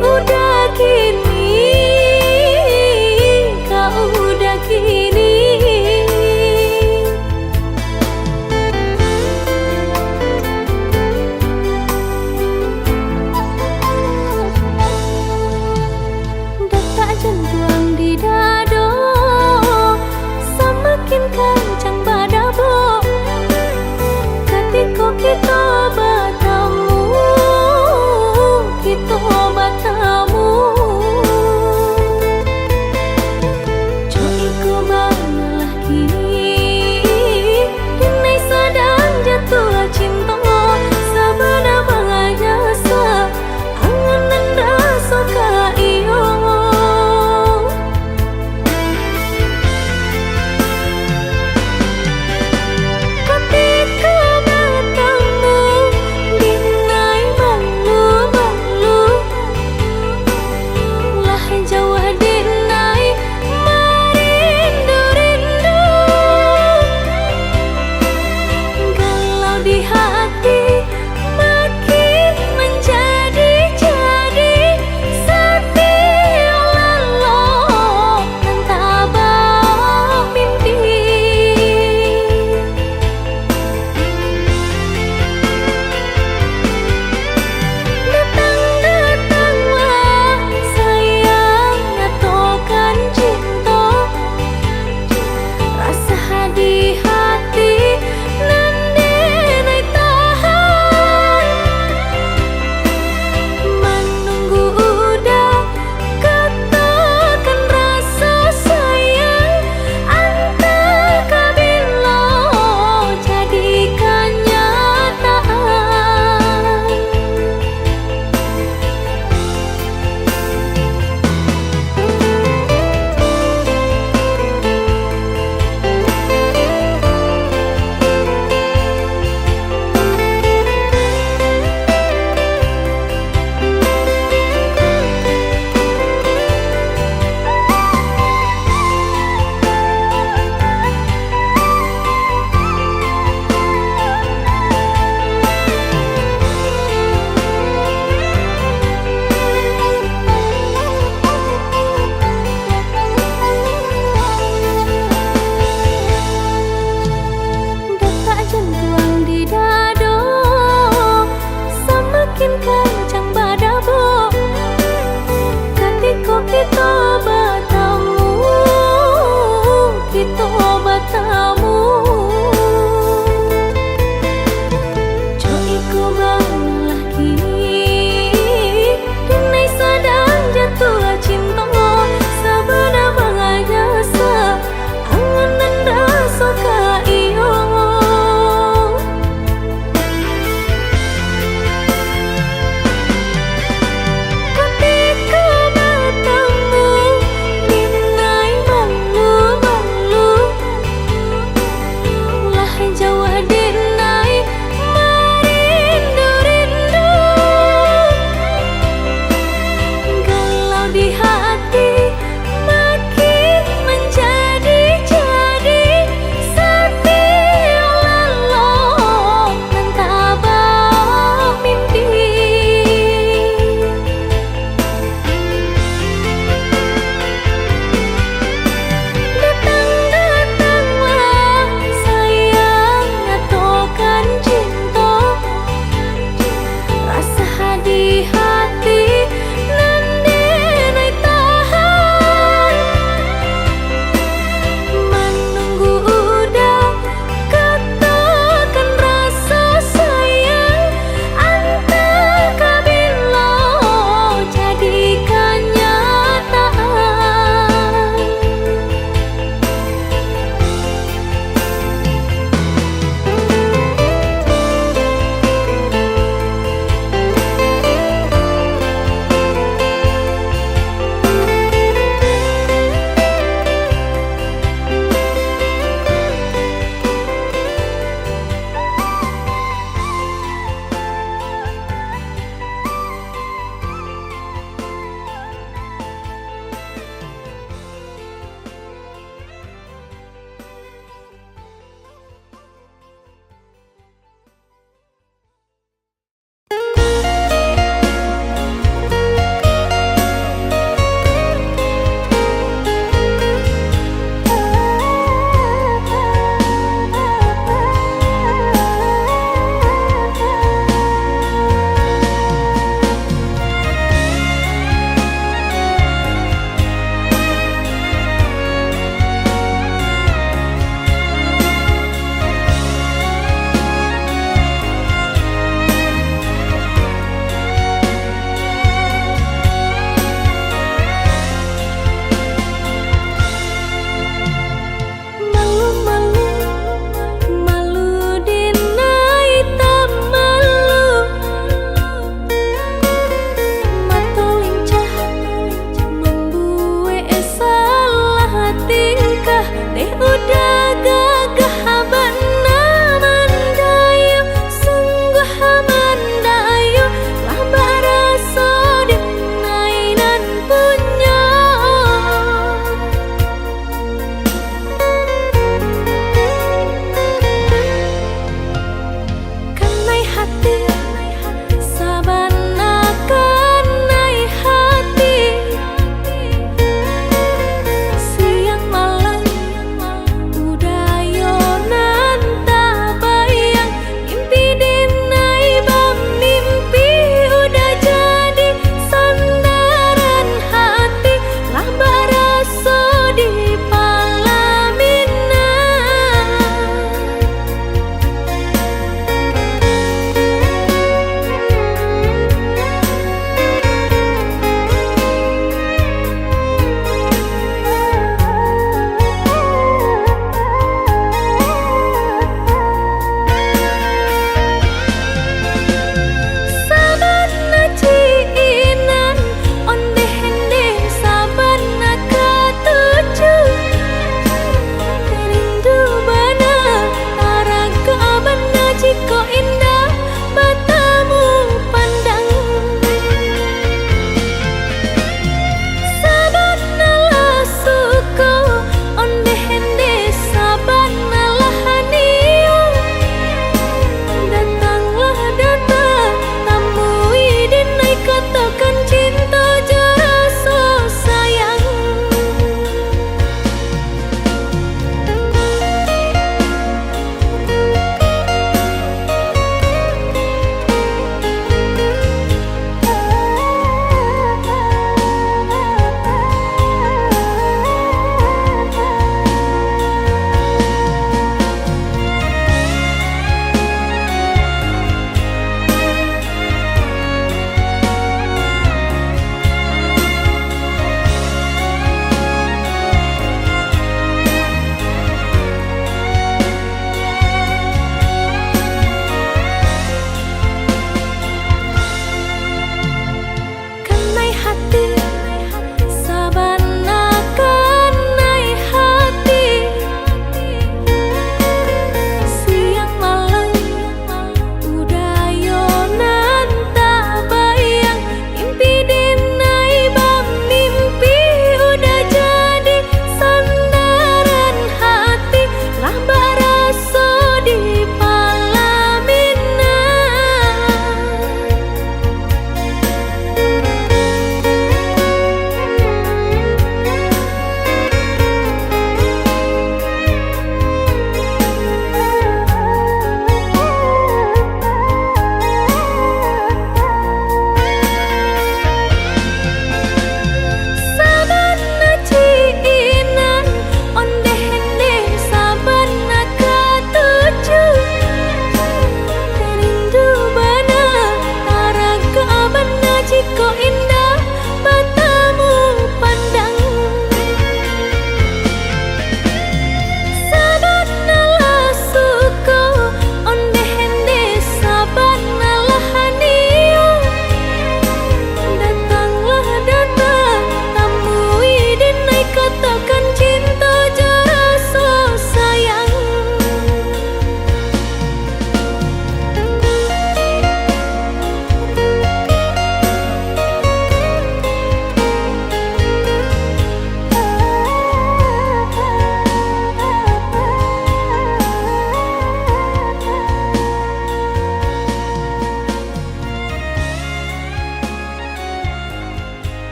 udah kini, kau udah kini. Detak jantung di dado semakin kencang badabo ketika kita bertemu, kita bertemu.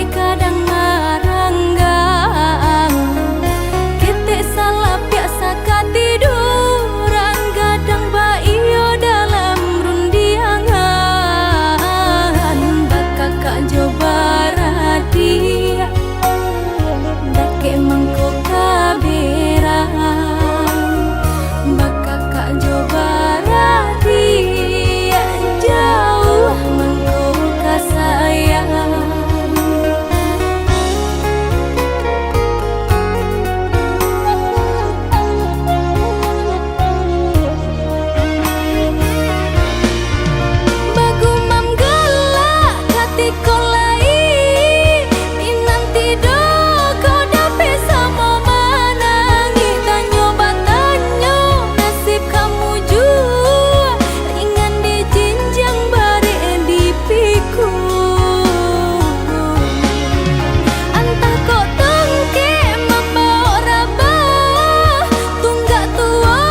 kadang maranggang. Kita salah biasa katiduran, gadang ba iyo dalam rundiangan. Bakak kak coba radia, dake mangko kaberang. Bakak kak coba radia, jauh mangko kasayang. Bagumam galak hati kolai, minanti do kau dapat sama manangi. Tanyo batanyo nasib kamu jua, ringan di jinjang bare di piku. Antah kau tengke membawa rabah, tunggak tua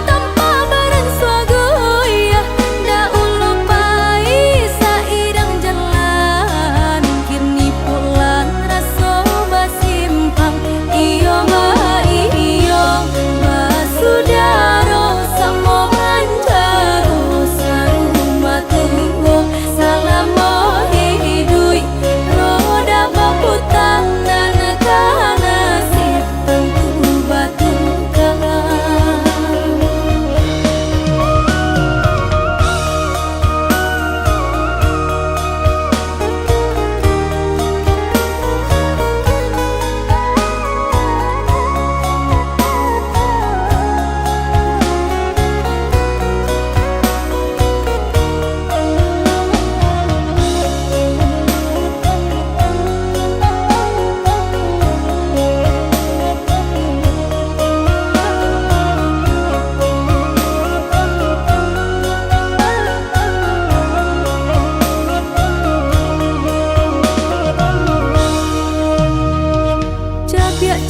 tanpa barang suagoya. Da ulu pai sairang jalan, kini pulang raso basimpang. Iyo basudaro samo manjaro saruma tunggu salamo hidui. Roda baputang dan kanasip tentu batukan.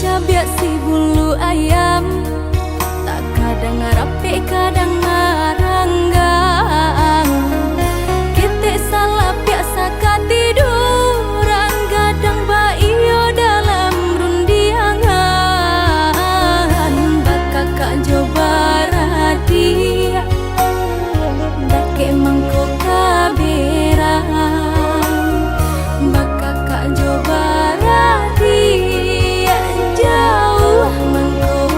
Cabiak si bulu ayam, tak kadang rapi kadang maranggang. Kita salah biasa katiduran, gadang ba iyo dalam rundiangan. Bakak kak coba radia, dake mangko kaberang. Bakak kak coba radia, jauh mangko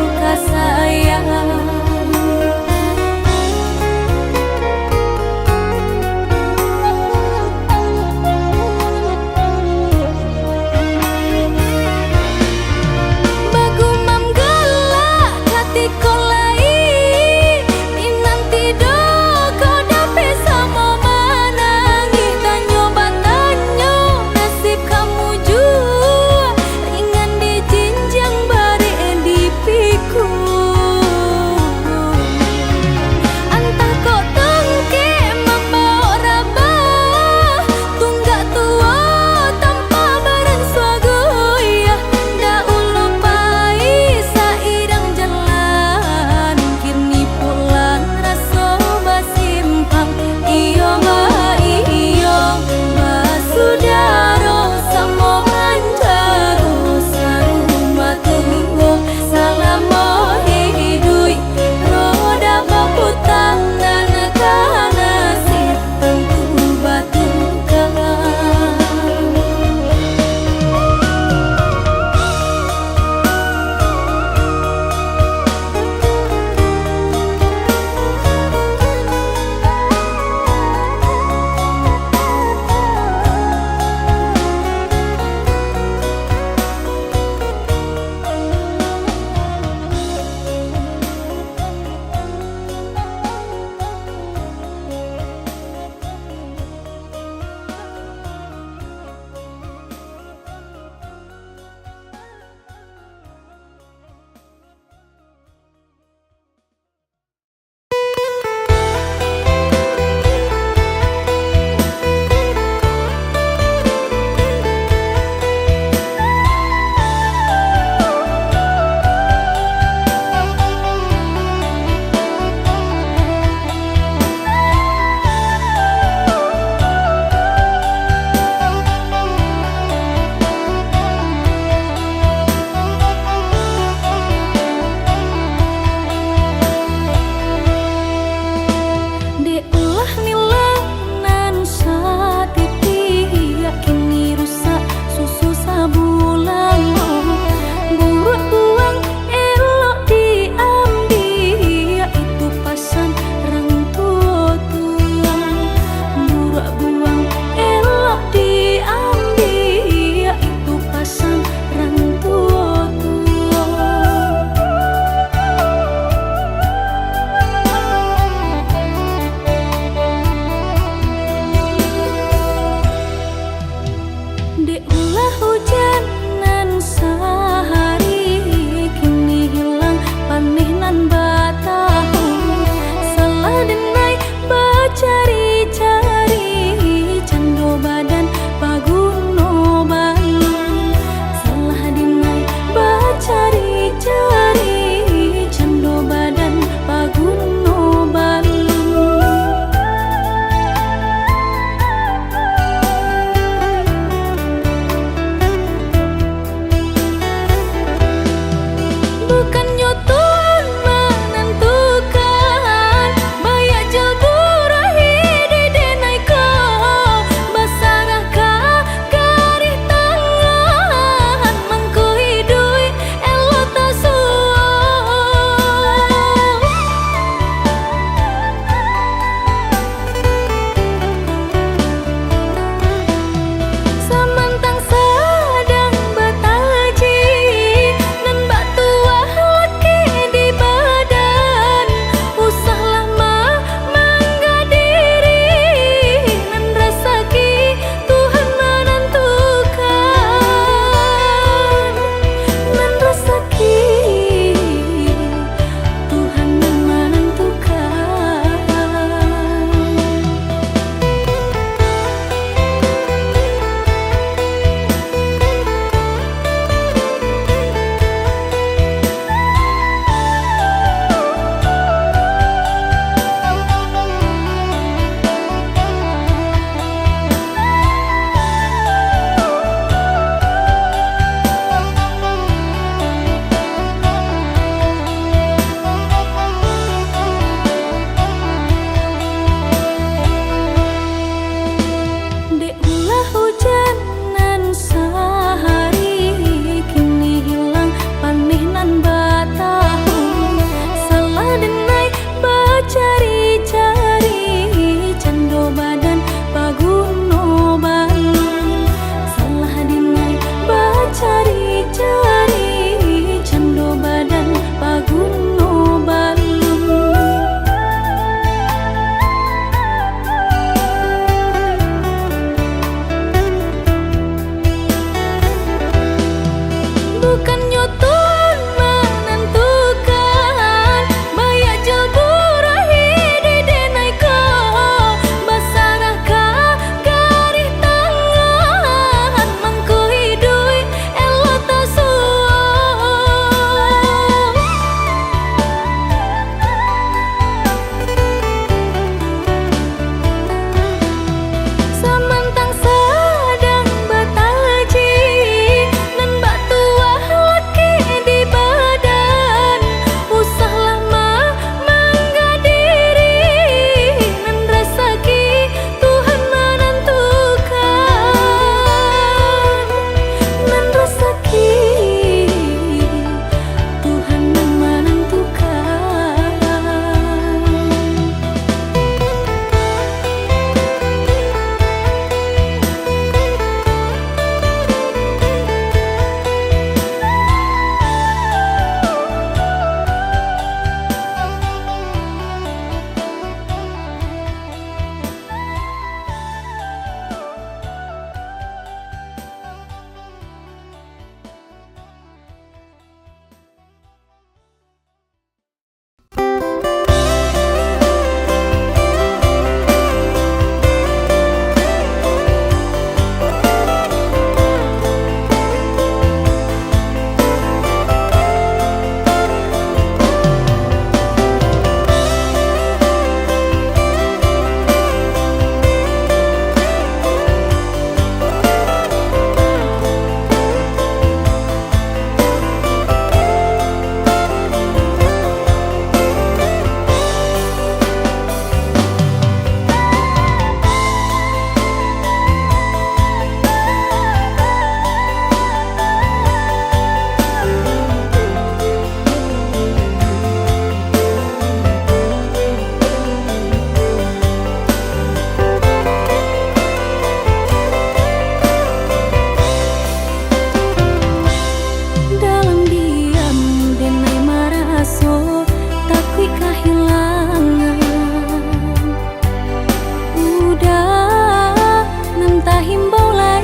embau lai,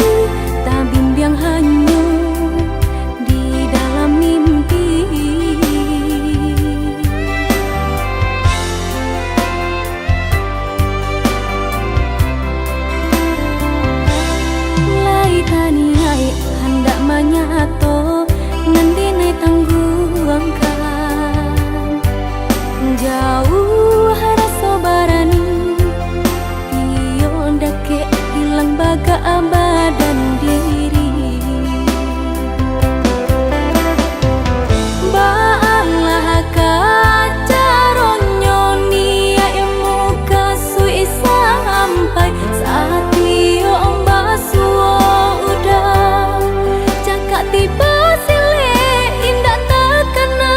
tak bimbang hanya di dalam mimpi. Lai taniai hendak menyato nandine tangguangkan jauh rasa barani pion dake hilang baga badan diri. Baalah kaca ronyo nia emu kasui sampai saat tio basuo udah cakap tiba sile indah terkena.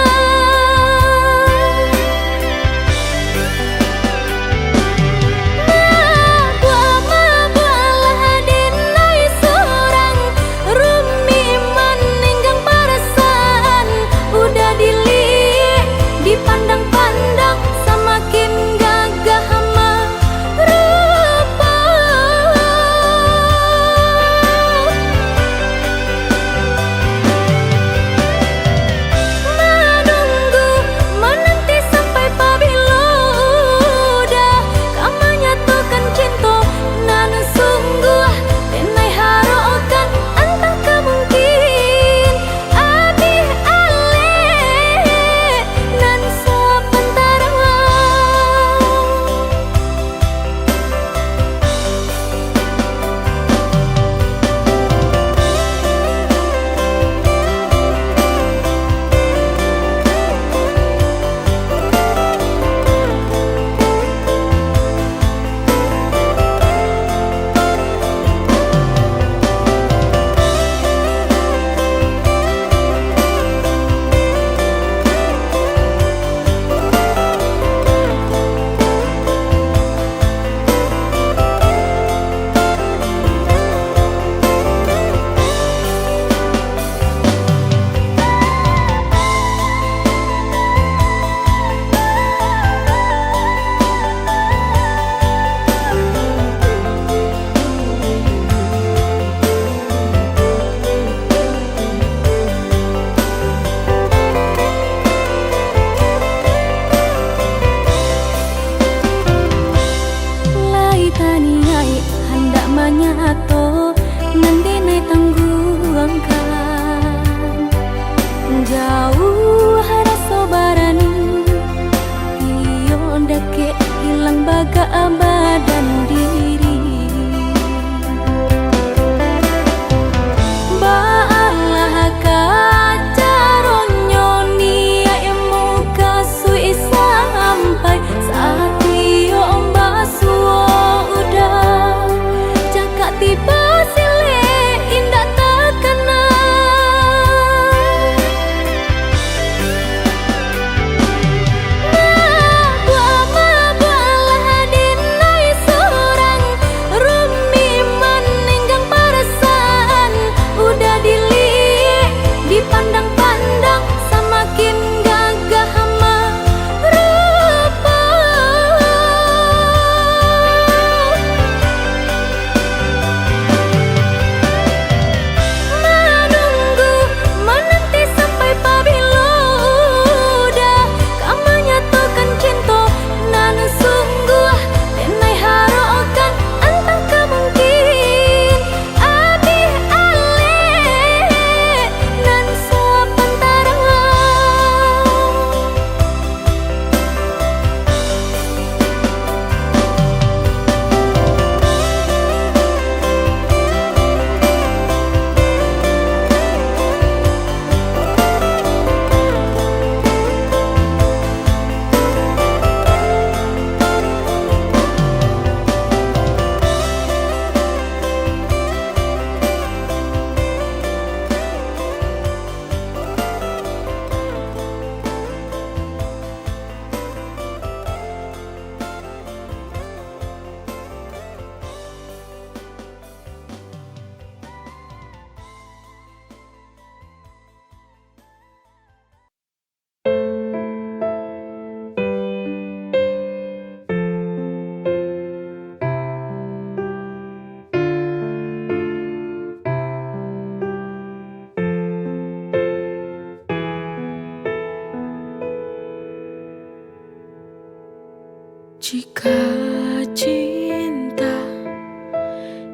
Jika cinta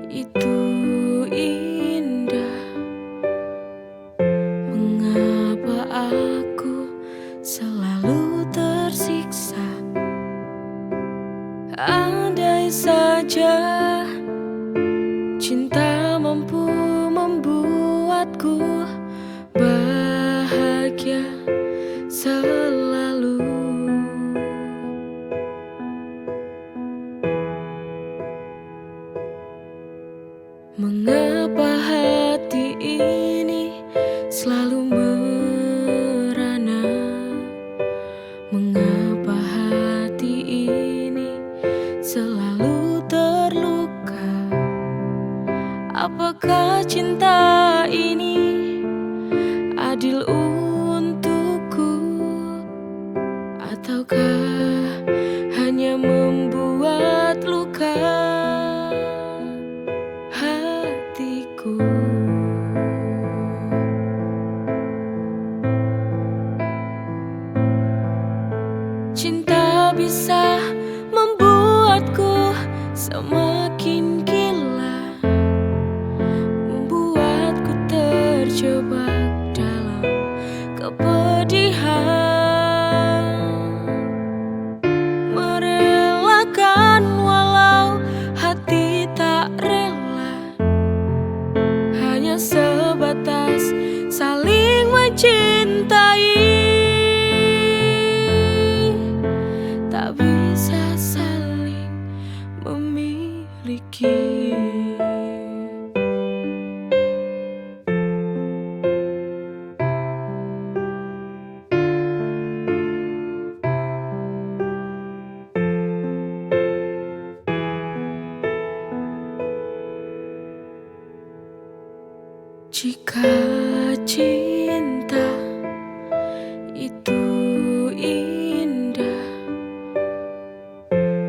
itu indah, mengapa aku selalu tersiksa? Andai saja cinta mampu membuatku bahagia selalu. Mengapa hati ini selalu merana? Mengapa hati ini selalu terluka? Apakah cinta ini adil untukku, ataukah hanya membuat luka hatiku? Cinta bisa membuatku semakin gila, membuatku terjebak dalam kepedihan, merelakan walau hati tak rela, hanya sebatas saling mencintai, tak bisa saling memiliki. Jika cinta itu indah,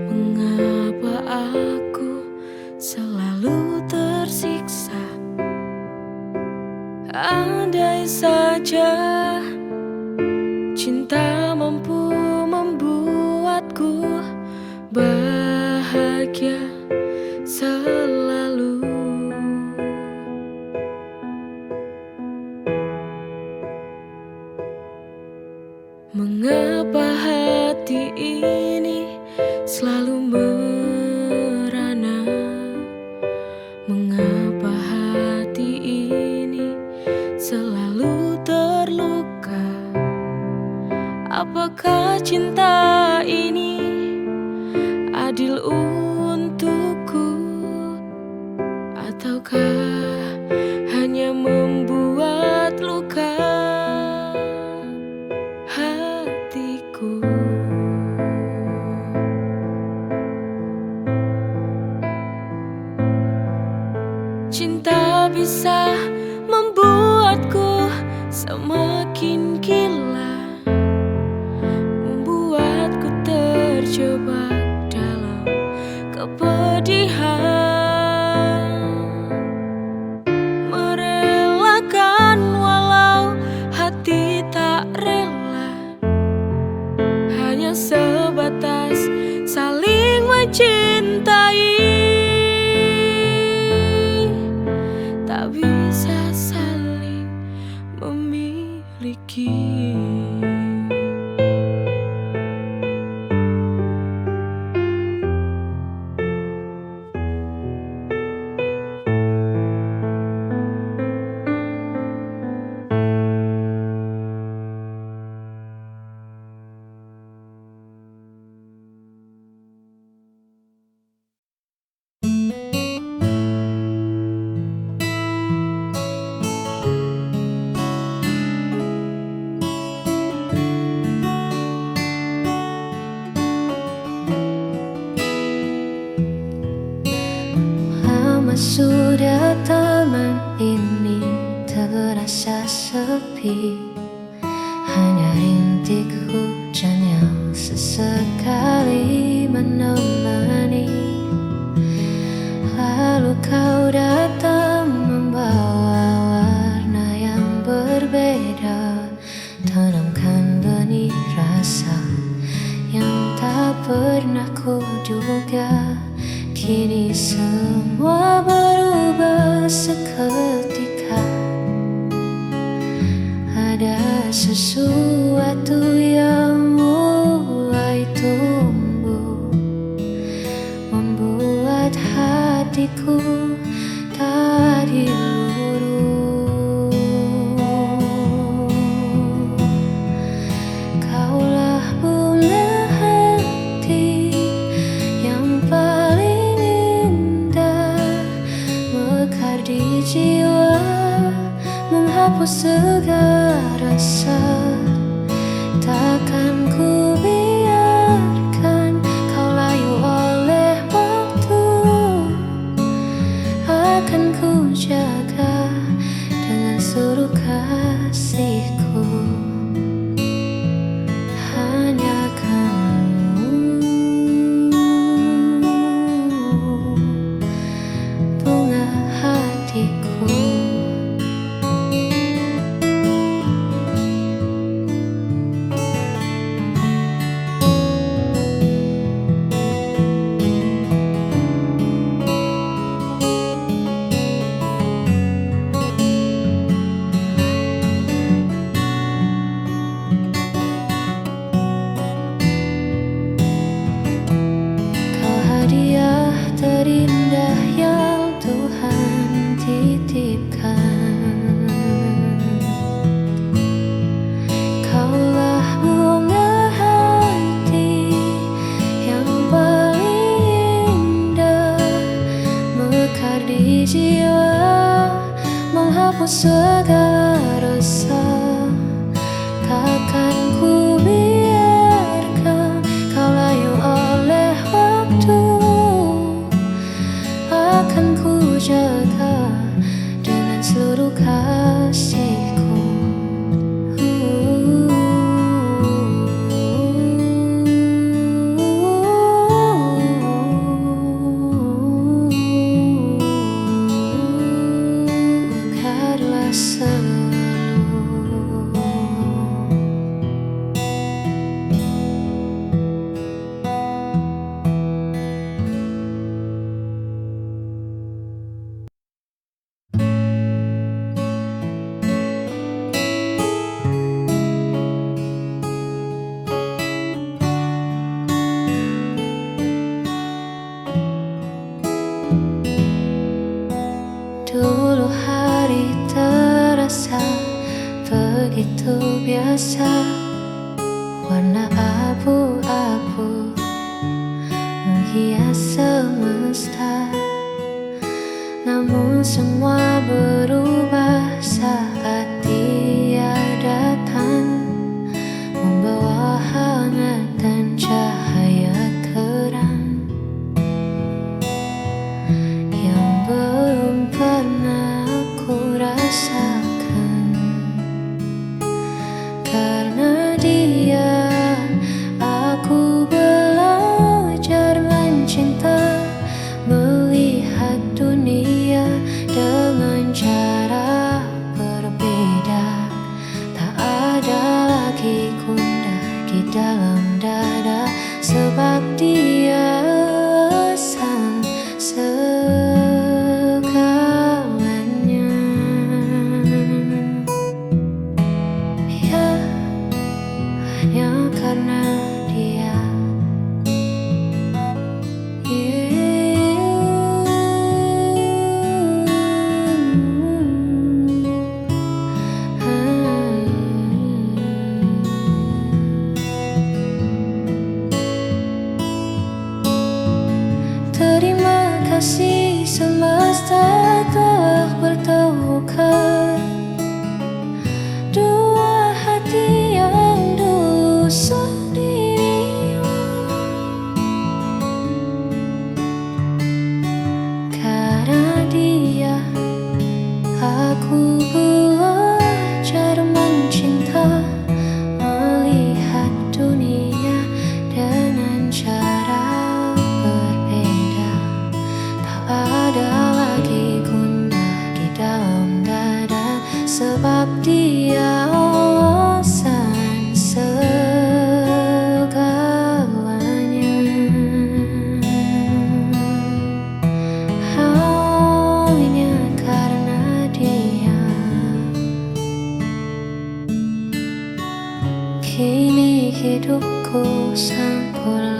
mengapa aku selalu tersiksa? Andai saja cinta mampu membuatku bahagia selalu. Mengapa hati ini selalu merana? Mengapa hati ini selalu terluka? Apakah cinta ini adil untukku, ataukah hanya membuat luka hatiku? Cinta bisa membuatku semakin gila, membuatku terjebak dalam kepedihan, merelakan walau hati tak rela, hanya sebatas saling mencintai, tak bisa saling memiliki. Sudah taman ini terasa sepi, hanya rintik hujan yang sesekali menemani. Lalu kau datang membawa warna yang berbeda, tanamkan benih rasa yang tak pernah ku duga. seketika ada sesuatu yang mulai tumbuh, membuat hatiku tadi luruh. Kaulah bunga hati yang paling indah, mekar di jiwa, menghapus segala rasa. Takkan ku biarkan kau layu oleh waktu, akan ku jaga dengan seluruh kasihku. Hanya kamu, bunga hatiku. Hadiah terindah yang Tuhan titipkan. Kaulah bunga hati yang paling indah, mekar di jiwa, menghapus segala rasa. Takkan ku biarkan kau layu oleh waktu, akan ku jaga dengan seluruh kasihku. Mekarlah selalu. Dulu hari terasa begitu biasa, warna abu-abu menghias semesta. Namun semua berubah saat Dia datang, membawa hangat dan cahaya terang yang belum pernah aku rasakan. Karena Dia, aku belajar mencinta, melihat dunia dengan cara berbeda. Tak ada lagi gundah di dalam dada, sebab Dia sang segalanya. Ya, hanya karena Dia. Terima kasih semesta telah bertukar dua hati yang dulu sendiri. Karena Dia, aku belajar mencinta, melihat dunia dengan cara berbeda. Tak ada lagi gundah di dalam dada, sebab Dia alasan segalanya. Hanya karena hidupku sempurna.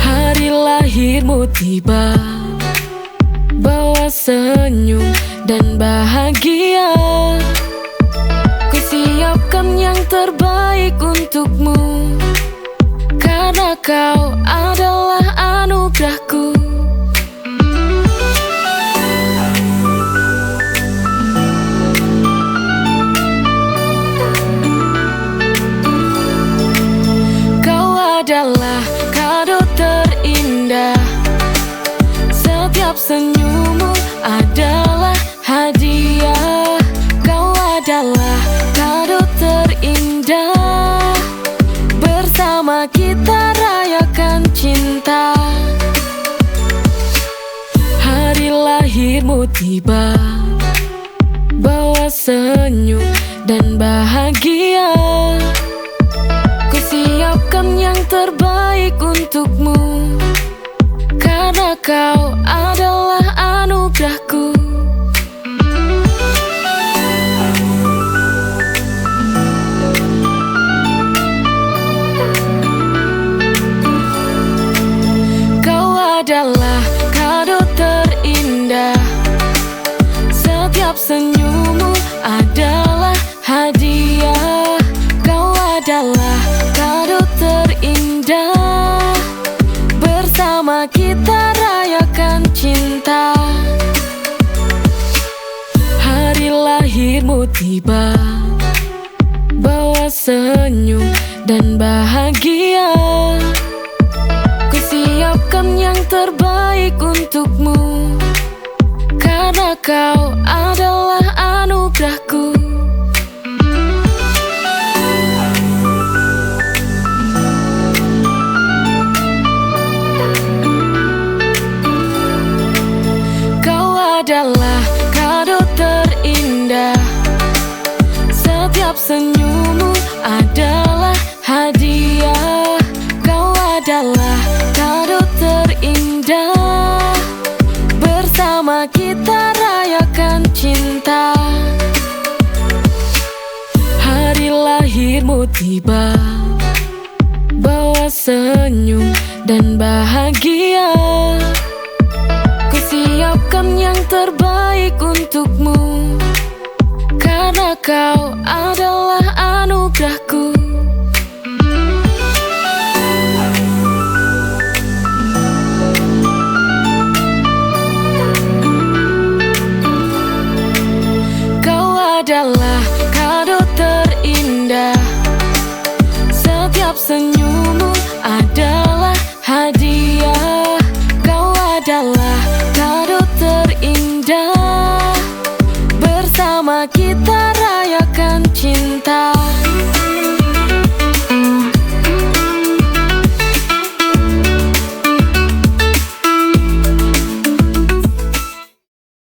Hari lahirmu tiba, bawa senyum dan bahagia. Ku siapkan yang terbaik untukmu, karena kau adalah anugerahku. Kau adalah kado terindah, setiap senyummu adalah hadiah. Kau adalah kado terindah, bersama kita rayakan cinta. Hari lahirmu tiba, bawa senyum dan bahagia. Ku siapkan yang terbaik untukmu, karena kau adalah anugerahku. Kau adalah kado terindah, setiap senyummu adalah hadiah. Kau adalah kado terindah, bersama kita rayakan cinta. Hari lahirmu tiba, bawa senyum dan bahagia. Ku siapkan yang terbaik untukmu, karena kau adalah anugerahku. Adalah kado terindah, setiap senyummu adalah hadiah. Kau adalah kado terindah, bersama kita rayakan cinta. Hari lahirmu tiba, bawa senyum dan bahagia. Siapkan yang terbaik untukmu, karena kau adalah